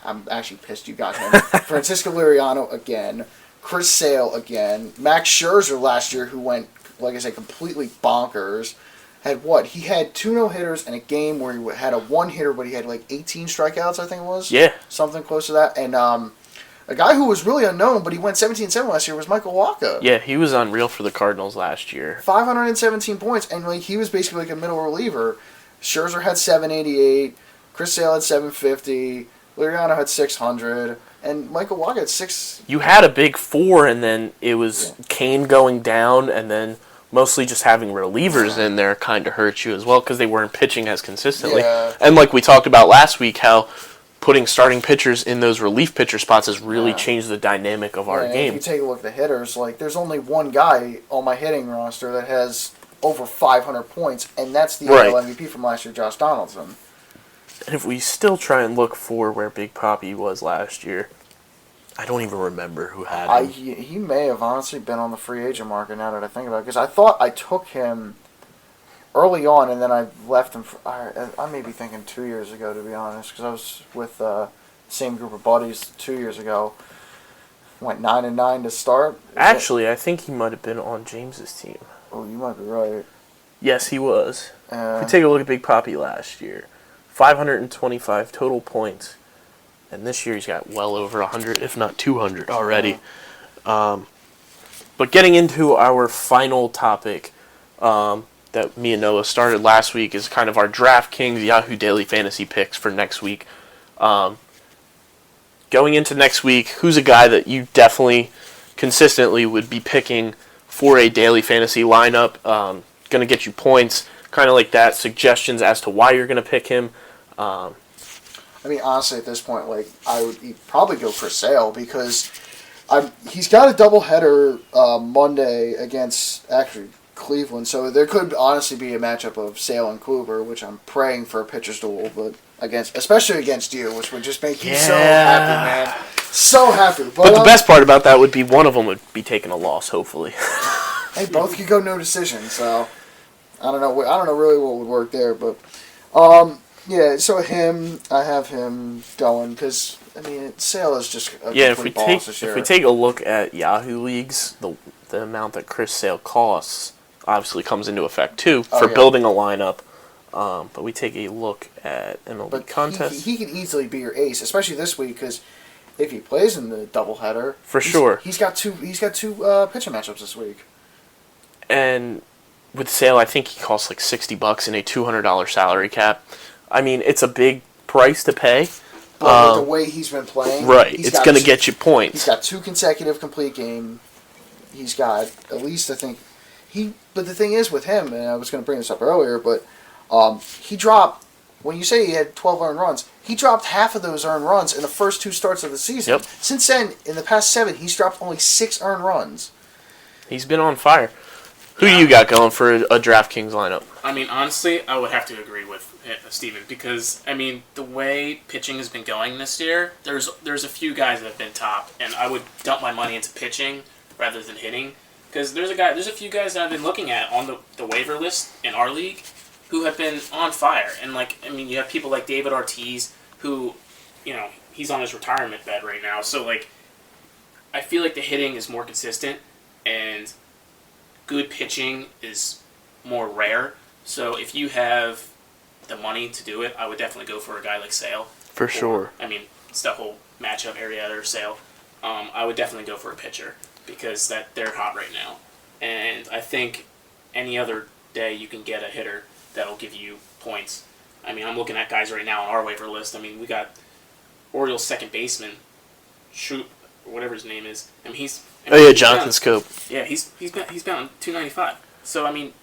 I'm actually pissed you got him. Francisco Liriano again. Chris Sale again. Max Scherzer last year, who went, like I said, completely bonkers. Had what? He had 2 no-hitters and a game where he had a 1-hitter, but he had 18 strikeouts, I think it was. Yeah. Something close to that. And a guy who was really unknown, but he went 17-7 last year, was Michael Wacha. Yeah, he was unreal for the Cardinals last year. 517 points, and he was basically a middle reliever. Scherzer had 788, Chris Sale had 750, Liriano had 600, and Michael Wacha had 6. You had a big 4, and then it was Kane going down, and then mostly just having relievers in there kind of hurt you as well because they weren't pitching as consistently. Yeah. And like we talked about last week, how putting starting pitchers in those relief pitcher spots has really changed the dynamic of our game. If you take a look at the hitters, there's only one guy on my hitting roster that has over 500 points, and that's the AL MVP from last year, Josh Donaldson. And if we still try and look for where Big Papi was last year, I don't even remember who had him. He may have honestly been on the free agent market now that I think about it, because I thought I took him early on, and then I left him. I may be thinking 2 years ago, to be honest, because I was with the same group of buddies 2 years ago. Went 9-9 to start. Actually, I think he might have been on James's team. Oh, you might be right. Yes, he was. If we take a look at Big Papi last year, 525 total points, and this year he's got well over 100, if not 200 already. But getting into our final topic. That me and Noah started last week is kind of our DraftKings Yahoo Daily Fantasy picks for next week. Going into next week, who's a guy that you definitely consistently would be picking for a daily fantasy lineup? Going to get you points, kind of like that, suggestions as to why you're going to pick him. I mean, honestly, at this point, I would probably go for Sale because he's got a doubleheader Monday against, actually, Cleveland, so there could honestly be a matchup of Sale and Kluber, which I'm praying for a pitcher's duel, but especially against you, which would just make you so happy, man. So happy. But the best part about that would be one of them would be taking a loss, hopefully. Hey, both could go no decision, so I don't know really what would work there, but yeah. So I have him going because I mean Sale is just a complete boss this year. If we take a look at Yahoo leagues, the amount that Chris Sale costs obviously comes into effect too for building a lineup. But we take a look at MLB But contest. he could easily be your ace, especially this week because if he plays in the doubleheader, Sure. he's got two pitching matchups this week. And with Sale, I think he costs like $60 in a $200 salary cap. I mean, it's a big price to pay. But with the way he's been playing, Right, it's going to get you points. He's got 2 consecutive complete game. He's got at least, I think, But the thing is with him, and I was going to bring this up earlier, but he dropped. When you say he had 12 earned runs, he dropped half of those earned runs in the first 2 starts of the season. Yep. Since then, in the past 7, he's dropped only 6 earned runs. He's been on fire. Who do you got going for a DraftKings lineup? I mean, honestly, I would have to agree with Steven because, I mean, the way pitching has been going this year, there's a few guys that have been top, and I would dump my money into pitching rather than hitting because there's a few guys that I've been looking at on the waiver list in our league who have been on fire. And, like, I mean, you have people like David Ortiz who, you know, he's on his retirement bed right now. So, like, I feel like the hitting is more consistent and good pitching is more rare. So if you have the money to do it, I would definitely go for a guy like Sale. For sure. I mean, it's the whole matchup, Arrieta or Sale. I would definitely go for a pitcher because they're hot right now. And I think any other day you can get a hitter that'll give you points. I mean, I'm looking at guys right now on our waiver list. I mean, we got Orioles second baseman, whatever his name is. I mean, Jonathan Scope. Yeah, he's bound 295. So I mean,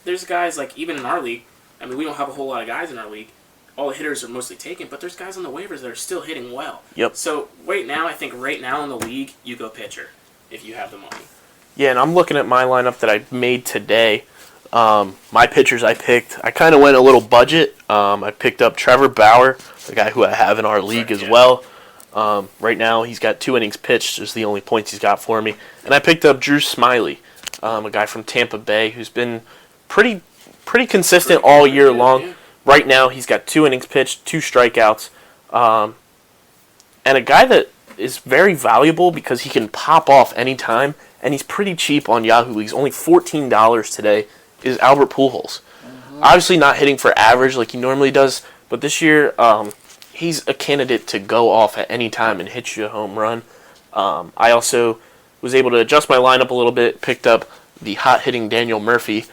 there's guys like even in our league. I mean, we don't have a whole lot of guys in our league. All the hitters are mostly taken, but there's guys on the waivers that are still hitting well. Yep. So right now in the league, you go pitcher if you have the money. Yeah, and I'm looking at my lineup that I made today. My pitchers I picked, I kind of went a little budget. I picked up Trevor Bauer, the guy who I have in our league as well. Right now, he's got 2 innings pitched is the only points he's got for me. And I picked up Drew Smiley, a guy from Tampa Bay who's been pretty consistent all year long. Yeah. Right now, he's got 2 innings pitched, 2 strikeouts, and a guy that is very valuable because he can pop off anytime, and he's pretty cheap on Yahoo Leagues. Only $14 today is Albert Pujols. Obviously not hitting for average like he normally does, but this year he's a candidate to go off at any time and hit you a home run. I also was able to adjust my lineup a little bit, picked up the hot-hitting Daniel Murphy,